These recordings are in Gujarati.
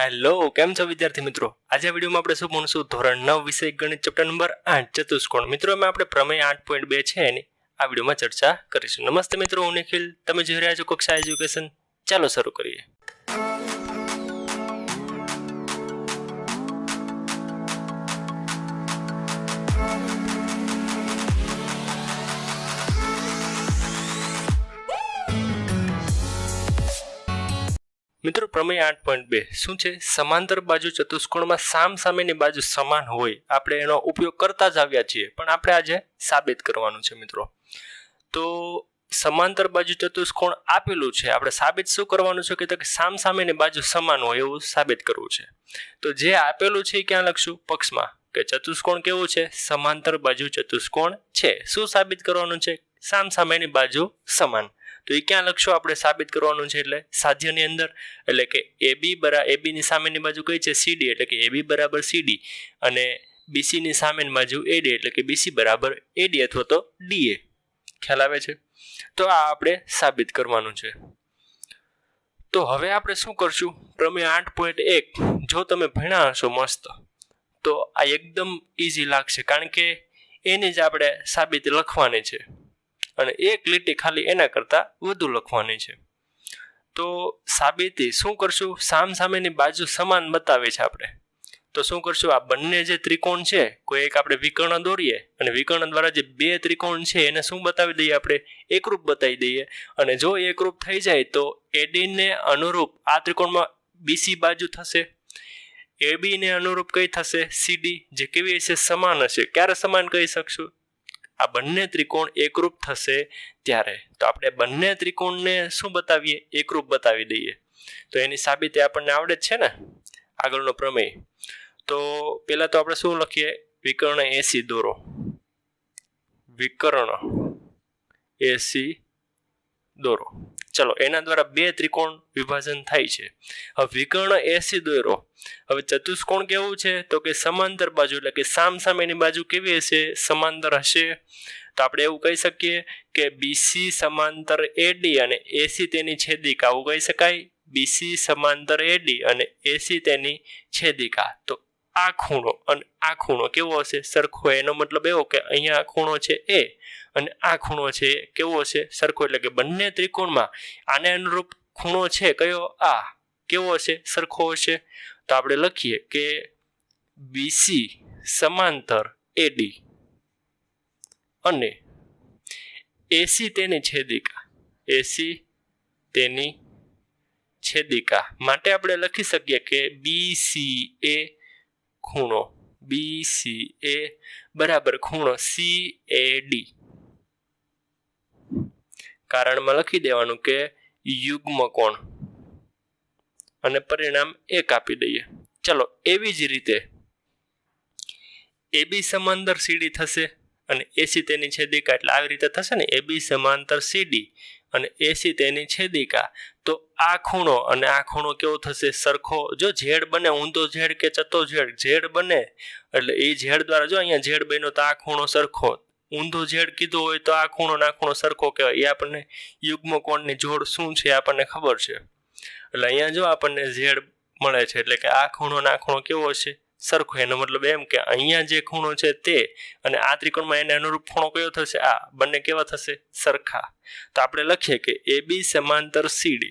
હેલો, કેમ છો વિદ્યાર્થી મિત્રો? આજે આ વિડીયોમાં આપણે શું ભણશું? ધોરણ 9 વિષય ગણિત ચેપ્ટર નંબર 8 ચતુષ્કોણ. મિત્રો એમાં આપણે પ્રમેય 8.2 છે એની આ વિડીયોમાં ચર્ચા કરીશું. નમસ્તે મિત્રો, હું નિખિલ, તમે જોઈ રહ્યા છો કક્ષા એજ્યુકેશન. ચાલો શરૂ કરીએ. મિત્રો પ્રમેય 8.2 શું છે? સમાંતર બાજુ ચતુષ્કોણમાં સામસામેની બાજુ સમાન હોય આપણે એનો ઉપયોગ કરતા જ આવ્યા છીએ, પણ આપણે આજે સાબિત કરવાનું છે મિત્રો. તો સમાંતર બાજુ ચતુષ્કોણ આપેલું છે, આપણે સાબિત શું કરવાનું છે કે સામસામેની બાજુ સમાન હોય એવું સાબિત કરવું છે. તો જે આપેલું છે એ ક્યાં લખશું? પક્ષમાં. કે ચતુષ્કોણ કેવું છે? સમાંતર બાજુ ચતુષ્કોણ છે. શું સાબિત કરવાનું છે? સામસામેની બાજુ સમાન. તો એ ક્યાં લખશો? આપણે સાબિત કરવાનું છે એટલે સાધ્યની અંદર, એટલે કે AB ની સામેની બાજુ કઈ છે? CD, એટલે કે AB બરાબર CD, અને BC ની સામેની બાજુ AD, એટલે કે BC બરાબર AD અથવા તો DA. ખ્યાલ આવે છે? તો આ આપણે સાબિત કરવાનું છે. તો હવે આપણે શું કરશું? પ્રમેય 8.1 જો તમે ભણ્યા હશો મસ્ત, તો આ એકદમ ઈઝી લાગશે, કારણ કે એની જ આપણે સાબિત લખવાની છે અને એક લીટી ખાલી એના કરતાં વધુ લખવાની છે. તો સાબિતી શું કરશું? સામસામેની બાજુ સમાન બતાવે છે આપણે. તો શું કરશું? આ બંને જે ત્રિકોણ છે, કોઈ એક આપણે વિકર્ણ દોરીએ અને વિકર્ણ દ્વારા જે બે ત્રિકોણ છે એને શું બતાવી દઈએ? આપણે એકરૂપ બતાવી દઈએ. અને જો એકરૂપ થઈ જાય તો AD ને અનુરૂપ આ ત્રિકોણમાં BC બાજુ થશે, AB ને અનુરૂપ કઈ થશે? CD, જે કેવી હશે? સમાન હશે. ક્યારે સમાન કહી શકશું? આ બંને ત્રિકોણ એકરૂપ થશે ત્યારે. તો આપણે બંને ત્રિકોણને શું બતાવીએ? એકરૂપ બતાવી દઈએ. તો એની સાબિતી આપણને આવડે જ છે ને, આગળનો પ્રમેય. તો પહેલા તો આપણે શું લખીએ? વિકર્ણ AC દોરો. વિકર્ણ AC દોરો. ચલો, એના દ્વારા બે ત્રિકોણ વિભાજન થાય છે. હવે વિકર્ણ AC દોરો. હવે ચતુષ્કોણ કેવું છે? તો કે સમાંતર બાજુ, એટલે કે સામસામેની બાજુ કેવી હશે? સમાંતર હશે. તો આપણે એવું કહી શકીએ કે BC સમાંતર AD અને AC તેની છેદિકા. આવું કહી શકાય? BC સમાંતર AD અને AC તેની છેદિકા. તો આ ખૂણો અને આ ખૂણો કેવો હશે? સરખો. એનો મતલબ એવો કે અહીંયા ખૂણો છે A અને આ ખૂણો છે કેવો હશે? સરખો. એટલે કે બંને ત્રિકોણમાં આને અનુરૂપ ખૂણો છે કયો? આ. કેવો હશે? સરખો હશે. તો આપણે લખીએ કે BC સમાંતર AD અને AC તેની છેદિકા. AC તેની છેદિકા માટે આપણે લખી શકીએ કે BCA ખૂણો, BCA બરાબર ખૂણો CAD. કારણમાં લખી દેવાનું કે યુગ્મ કોણ, અને પરિણામ 1 આપી દઈએ. ચલો, એવી જ રીતે AB સમાંતર CD થશે અને AC તેની છેદિકા. એટલે આવી રીતે થશે ને, AB સમાંતર CD અને AC તેની છેદિકા. તો આ ખૂણો અને આ ખૂણો કેવો થશે? સરખો. જો ઝેડ બને, ઊંધો ઝેડ કે ચતો ઝેડ બને, એટલે એ ઝેડ દ્વારા જો અહીંયા ઝેડ બન્યો તો આ ખૂણો સરખો. ઊંધો ઝેડ કીધો હોય તો આ ખૂણો ના ખૂણો સરખો કહેવાય. એ આપણને યુગ્મ કોણની જોડ શું છે આપણને ખબર છે. એટલે અહીંયા જો આપણને ઝેડ મળે છે, એટલે કે આ ખૂણો ના ખૂણો કેવો હશે? સરખો. એનો મતલબ એમ કે અહીંયા જે ખૂણો છે તે અને આ ત્રિકોણમાં એને અનુરૂપ ખૂણો કયો થશે? આ. બંને કેવા થશે? સરખા. તો આપણે લખીએ કે AB સમાંતર CD,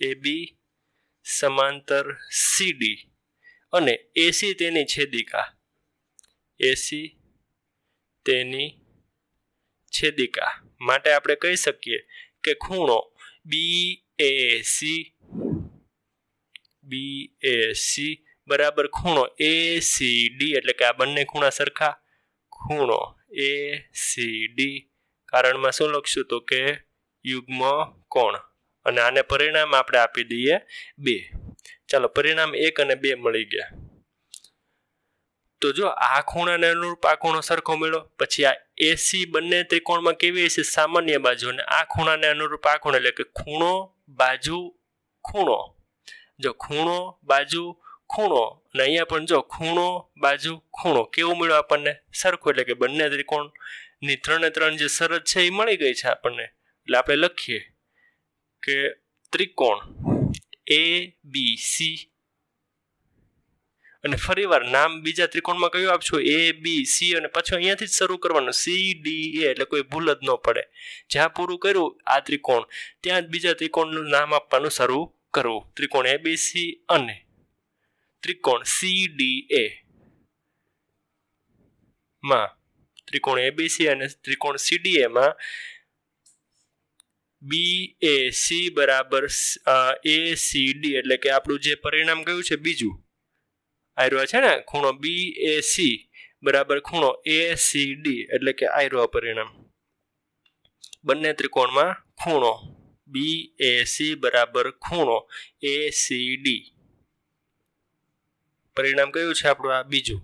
AB સમાંતર CD અને AC તેની છેદિકા, AC તેની છેદિકા માટે આપણે કહી શકીએ કે ખૂણો BAC બરાબર ખૂણો ACD, એટલે કે આ બંને ખૂણા સરખા. ખૂણો ACD. કારણમાં શું લખશું? તો કે યુગ્મ કોણ, અને આને પરિણામ આપણે આપી દઈએ 2. ચાલો, પરિણામ 1 અને 2 મળી ગયા. તો જો આ ખૂણાને અનુરૂપ આ ખૂણો સરખો મળ્યો, પછી આ AC બંને ત્રિકોણમાં કેવી હશે? સામાન્ય બાજુ. અને આ ખૂણાને અનુરૂપ આ ખૂણો, એટલે કે ખૂણો બાજુ ખૂણો. જો ખૂણો બાજુ ખૂણો, અને અહીંયા પણ જો ખૂણો બાજુ ખૂણો કેવું મળ્યું આપણને? સરખો. એટલે કે બંને ત્રિકોણની 3 જે શરત છે એ મળી ગઈ છે આપણને. એટલે આપણે લખીએ કે ત્રિકોણ ABC અને ફરીવાર નામ બીજા ત્રિકોણમાં કયું આપશો ABC અને પછી અહીંયાથી જ શરૂ કરવાનું CDA એટલે કોઈ ભૂલ જ ન પડે જ્યાં પૂરું કર્યું આ ત્રિકોણ ત્યાં જ બીજા ત્રિકોણનું નામ આપવાનું શરૂ કરવું ત્રિકોણ ABC અને ત્રિકોણ CDA માં ત્રિકોણ ABC અને ત્રિકોણ CDA માં BAC બરાબર ACD એટલે કે આપણું જે પરિણામ કયું છે બીજું આયરો છે ને ખૂણો BAC બરાબર ખૂણો ACD એટલે કે આયરો પરિણામ બંને ત્રિકોણમાં ખૂણો BAC બરાબર ખૂણો ACD પરિણામ કયું છે આપણું આ બીજું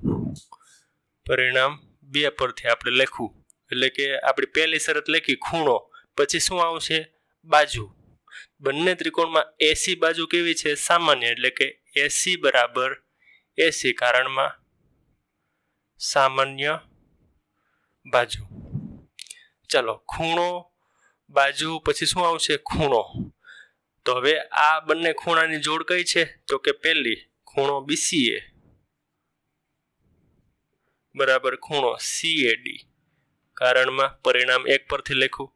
પરિણામ 2 પરથી આપણે લખવું એટલે કે આપણી પહેલી શરત લખી ખૂણો પછી શું આવશે બાજુ બંને ત્રિકોણમાં AC બાજુ કેવી છે સામાન્ય એટલે કે AC બરાબર AC કારણમાં સામાન્ય બાજુ ચાલો ખૂણો બાજુ પછી શું આવશે ખૂણો તો હવે આ બંને ખૂણાની જોડ કઈ છે તો કે પહેલી ખૂણો BCA બરાબર ખૂણો CAD કારણમાં પરિણામ 1 પરથી લખું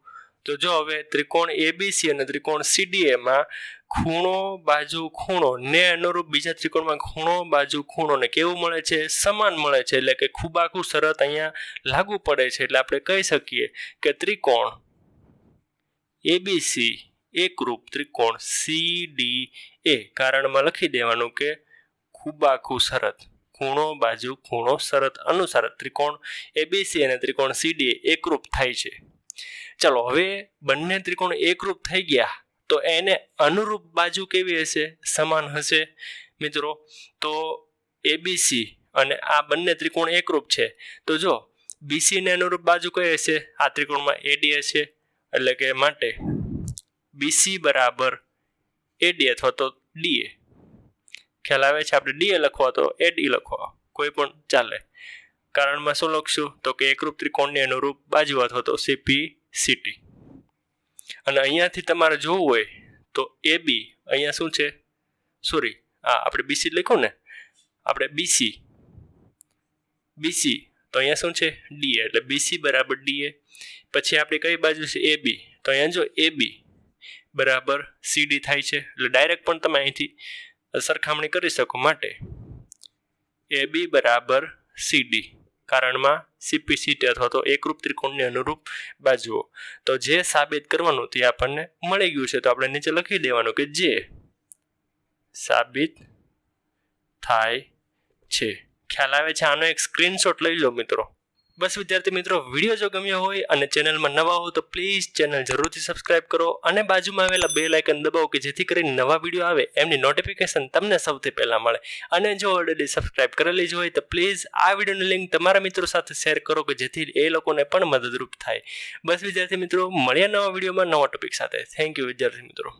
તો જો હવે ત્રિકોણ ABC અને ત્રિકોણ CDA માં ખૂણો બાજુ ખૂણો ને અનુરૂપ બીજા ત્રિકોણમાં ખૂણો બાજુ ખૂણો ને કેવું મળે છે સમાન મળે છે એટલે કે ખૂબાખૂ શરત અહીંયા લાગુ પડે છે એટલે આપણે કહી શકીએ કે ત્રિકોણ ABC એકરૂપ ત્રિકોણ CDA કારણમાં લખી દેવાનું કે ખૂબાખૂ શરત ખૂણો બાજુ ખૂણો શરત અનુસાર ત્રિકોણ ABC અને ત્રિકોણ CDA એકરૂપ થાય છે ચાલો હવે બંને ત્રિકોણ એકરૂપ થઈ ગયા તો એને અનુરૂપ બાજુ કેવી હશે સમાન હશે મિત્રો તો ABC અને આ બંને ત્રિકોણ એકરૂપ છે તો જો BC ને અનુરૂપ બાજુ કઈ હશે આ ત્રિકોણમાં AD હશે એટલે કે માટે BC બરાબર AD અથવા તો DA ખ્યાલ આવે છે આપણે DA લખવા તો AD લખવા કોઈ પણ ચાલે કારણમાં શું લખશું તો કે એકરૂપ ત્રિકોણની અનુરૂપ બાજુ અથવા તો CPCT અને અહીંયાથી તમારે જોવું હોય તો AB અહીંયા શું છે સોરી આપણે BC લખ્યું ને આપણે BC તો અહીંયા શું છે DA એટલે BC બરાબર DA પછી આપણી કઈ બાજુ છે AB તો અહીંયા જો AB બરાબર CD થાય છે એટલે ડાયરેક્ટ પણ તમે અહીંથી સરખામણી કરી શકો માટે AB બરાબર CD કારણમાં CPCT અથવા તો એકરૂપ ત્રિકોણની અનુરૂપ બાજુઓ તો જે સાબિત કરવાનું તે આપણને મળી ગયું છે તો આપણે નીચે લખી દેવાનું કે જે સાબિત થાય છે ખ્યાલ આવે છે આનો એક સ્ક્રીનશોટ લઈ લો મિત્રો બસ વિદ્યાર્થી મિત્રો વિડીયો જો ગમ્યો હોય અને ચેનલમાં નવા હો તો પ્લીઝ ચેનલ જરૂરથી સબસ્ક્રાઇબ કરો અને બાજુમાં આવેલા બેલ આઇકન દબાવો કે જેથી કરીને નવા વિડીયો આવે એમની નોટિફિકેશન તમને સૌથી પહેલા મળે અને જો ઓલરેડી સબસ્ક્રાઇબ કરેલી જ હોય તો પ્લીઝ આ વિડીયોની લિંક તમારા મિત્રો સાથે શેર કરો કે જેથી એ લોકોને પણ મદદરૂપ થાય બસ વિદ્યાર્થી મિત્રો મળ્યા નવા વિડીયોમાં નવા ટોપિક સાથે થેન્ક યુ વિદ્યાર્થી મિત્રો